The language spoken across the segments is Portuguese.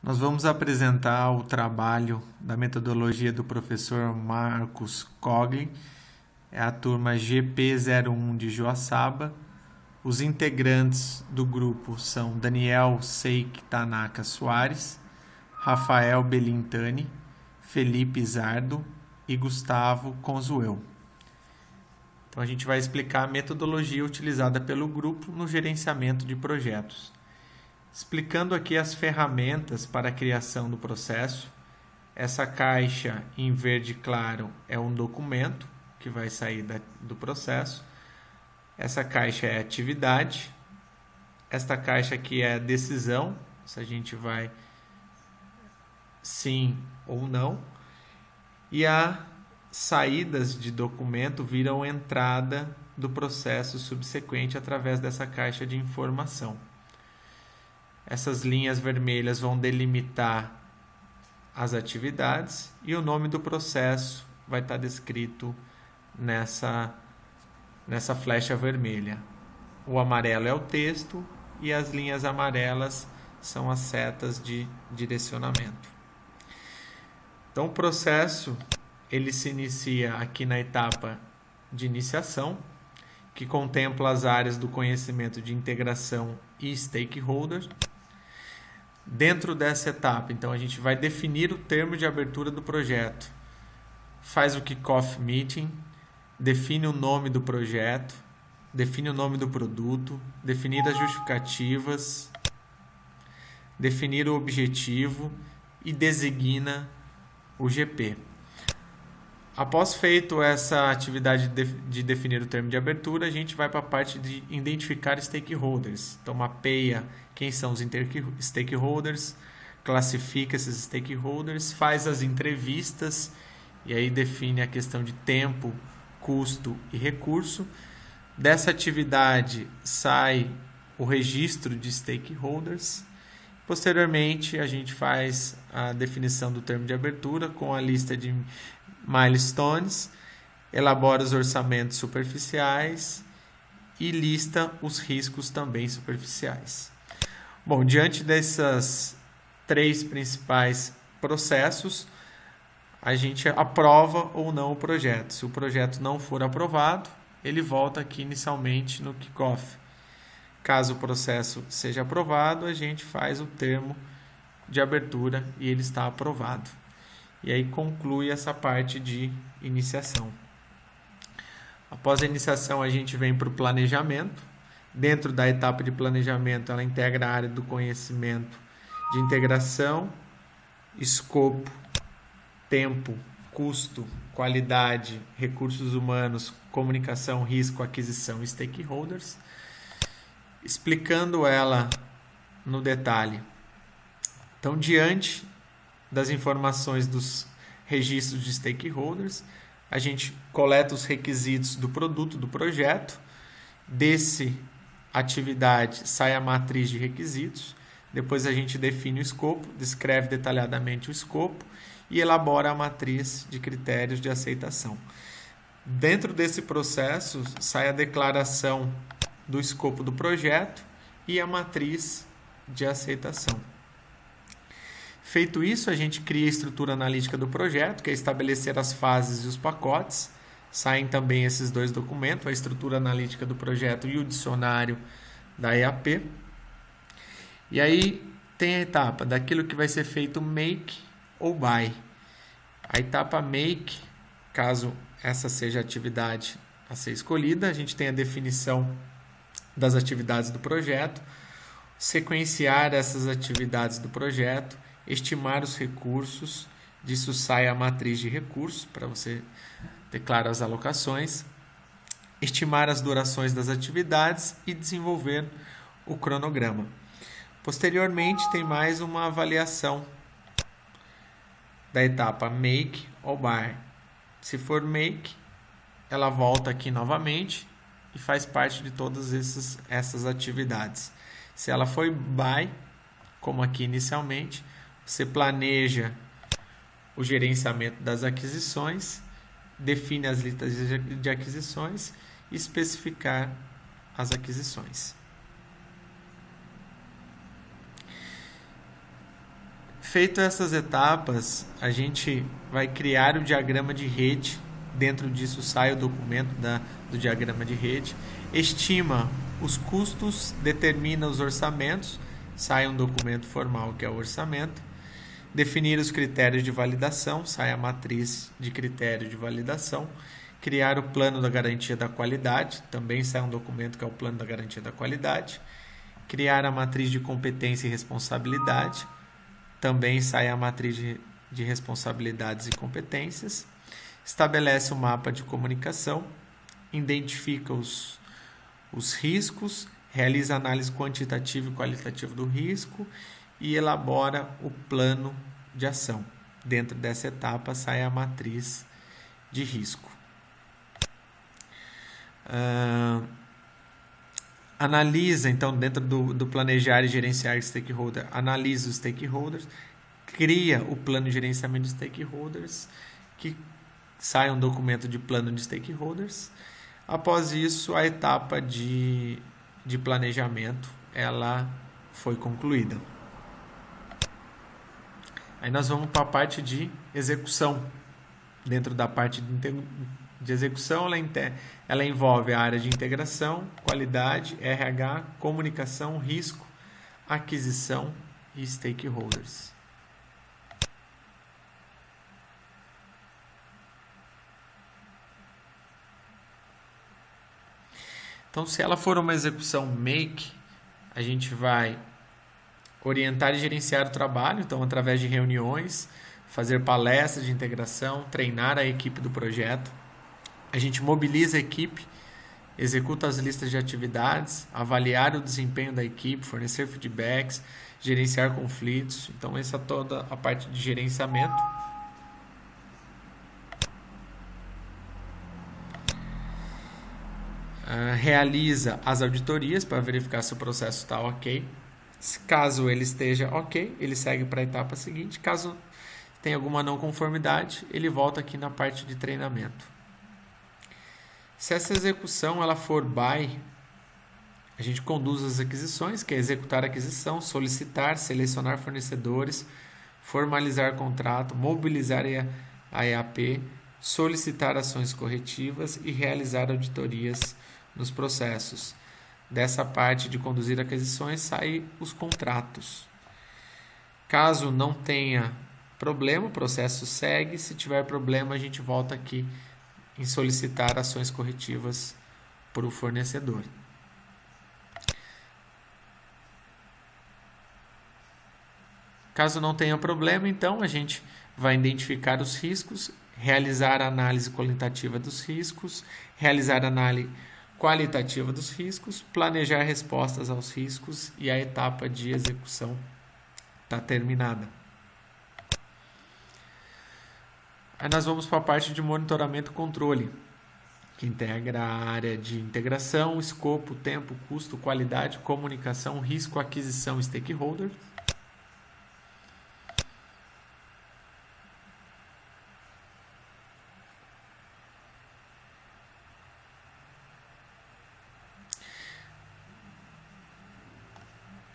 Nós vamos apresentar o trabalho da metodologia do professor Marcos Cogli, é a turma GP01 de Joaçaba. Os integrantes do grupo são Daniel Seik Tanaka Soares, Rafael Belintani, Felipe Zardo e Gustavo Conzuel. Então a gente vai explicar a metodologia utilizada pelo grupo no gerenciamento de projetos. Explicando aqui as ferramentas para a criação do processo. Essa caixa em verde claro é um documento que vai sair do processo. Essa caixa é atividade. Esta caixa aqui é decisão, se a gente vai sim ou não. E as saídas de documento viram entrada do processo subsequente através dessa caixa de informação. Essas linhas vermelhas vão delimitar as atividades e o nome do processo vai estar descrito nessa flecha vermelha. O amarelo é o texto e as linhas amarelas são as setas de direcionamento. Então o processo ele se inicia aqui na etapa de iniciação, que contempla as áreas do conhecimento de integração e stakeholder. Dentro dessa etapa, então, a gente vai definir o termo de abertura do projeto, faz o kick-off meeting, define o nome do projeto, define o nome do produto, definir as justificativas, definir o objetivo e designa o GP. Após feito essa atividade de definir o termo de abertura, a gente vai para a parte de identificar stakeholders. Então, mapeia quem são os stakeholders, classifica esses stakeholders, faz as entrevistas e aí define a questão de tempo, custo e recurso. Dessa atividade sai o registro de stakeholders. Posteriormente, a gente faz a definição do termo de abertura com a lista de milestones, elabora os orçamentos superficiais e lista os riscos também superficiais. Bom, diante dessas três principais processos, a gente aprova ou não o projeto. Se o projeto não for aprovado, ele volta aqui inicialmente no kickoff. Caso o processo seja aprovado, a gente faz o termo de abertura e ele está aprovado. E aí conclui essa parte de iniciação. Após a iniciação, a gente vem para o planejamento. Dentro da etapa de planejamento, ela integra a área do conhecimento de integração, escopo, tempo, custo, qualidade, recursos humanos, comunicação, risco, aquisição e stakeholders, explicando ela no detalhe. Então, diante das informações dos registros de stakeholders, a gente coleta os requisitos do produto, do projeto. Desse atividade sai a matriz de requisitos. Depois a gente define o escopo, descreve detalhadamente o escopo e elabora a matriz de critérios de aceitação. Dentro desse processo sai a declaração do escopo do projeto e a matriz de aceitação. Feito isso, a gente cria a estrutura analítica do projeto, que é estabelecer as fases e os pacotes. Saem também esses dois documentos, a estrutura analítica do projeto e o dicionário da EAP. E aí tem a etapa daquilo que vai ser feito make ou buy. A etapa make, caso essa seja a atividade a ser escolhida, a gente tem a definição das atividades do projeto, sequenciar essas atividades do projeto, estimar os recursos, disso sai a matriz de recursos, para você declarar as alocações, estimar as durações das atividades e desenvolver o cronograma. Posteriormente, tem mais uma avaliação da etapa make ou buy. Se for make, ela volta aqui novamente e faz parte de todas essas atividades. Se ela for buy, como aqui inicialmente, você planeja o gerenciamento das aquisições, define as listas de aquisições e especificar as aquisições. Feito essas etapas, a gente vai criar o diagrama de rede. Dentro disso sai o documento do diagrama de rede. Estima os custos, determina os orçamentos, sai um documento formal que é o orçamento. Definir os critérios de validação, sai a matriz de critérios de validação. Criar o plano da garantia da qualidade, também sai um documento que é o plano da garantia da qualidade. Criar a matriz de competência e responsabilidade, também sai a matriz de responsabilidades e competências. Estabelece o mapa de comunicação, identifica os riscos, realiza análise quantitativa e qualitativa do risco e elabora o plano de ação. Dentro dessa etapa sai a matriz de risco. Analisa, então, dentro do planejar e gerenciar stakeholder, analisa os stakeholders, cria o plano de gerenciamento de stakeholders, que sai um documento de plano de stakeholders. Após isso, a etapa de planejamento ela foi concluída. Aí nós vamos para a parte de execução. Dentro da parte de execução, ela envolve a área de integração, qualidade, RH, comunicação, risco, aquisição e stakeholders. Então, se ela for uma execução make, a gente vai orientar e gerenciar o trabalho, então através de reuniões, fazer palestras de integração, treinar a equipe do projeto. A gente mobiliza a equipe, executa as listas de atividades, avaliar o desempenho da equipe, fornecer feedbacks, gerenciar conflitos. Então, essa é toda a parte de gerenciamento. Realiza as auditorias para verificar se o processo está ok. Caso ele esteja ok, ele segue para a etapa seguinte. Caso tenha alguma não conformidade, ele volta aqui na parte de treinamento. Se essa execução ela for by, a gente conduz as aquisições, que é executar a aquisição, solicitar, selecionar fornecedores, formalizar contrato, mobilizar a EAP, solicitar ações corretivas e realizar auditorias nos processos. Dessa parte de conduzir aquisições, sai os contratos. Caso não tenha problema, o processo segue. Se tiver problema, a gente volta aqui em solicitar ações corretivas para o fornecedor. Caso não tenha problema, então a gente vai identificar os riscos, realizar a análise qualitativa dos riscos, realizar a análise qualitativa dos riscos, planejar respostas aos riscos e a etapa de execução está terminada. Aí nós vamos para a parte de monitoramento e controle, que integra a área de integração, escopo, tempo, custo, qualidade, comunicação, risco, aquisição e stakeholder.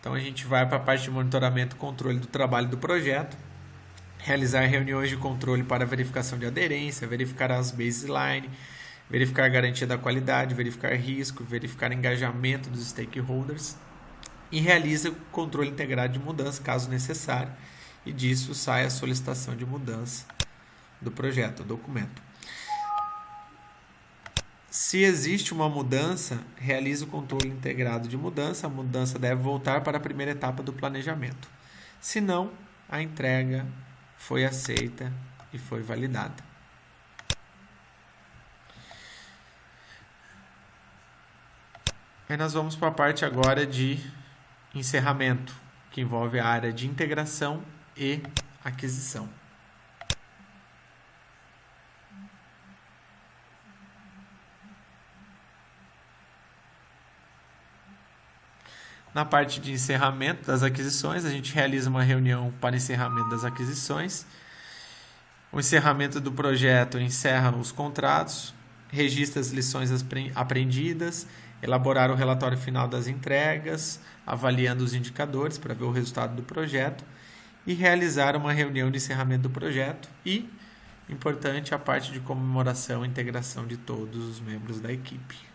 Então a gente vai para a parte de monitoramento e controle do trabalho do projeto, realizar reuniões de controle para verificação de aderência, verificar as baseline, verificar a garantia da qualidade, verificar risco, verificar engajamento dos stakeholders e realiza o controle integrado de mudança, caso necessário, e disso sai a solicitação de mudança do projeto, do documento. Se existe uma mudança, realiza o controle integrado de mudança. A mudança deve voltar para a primeira etapa do planejamento. Se não, a entrega foi aceita e foi validada. Aí nós vamos para a parte agora de encerramento, que envolve a área de integração e aquisição. Na parte de encerramento das aquisições, a gente realiza uma reunião para encerramento das aquisições. O encerramento do projeto encerra os contratos, registra as lições aprendidas, elaborar o relatório final das entregas, avaliando os indicadores para ver o resultado do projeto e realizar uma reunião de encerramento do projeto e, importante, a parte de comemoração e integração de todos os membros da equipe.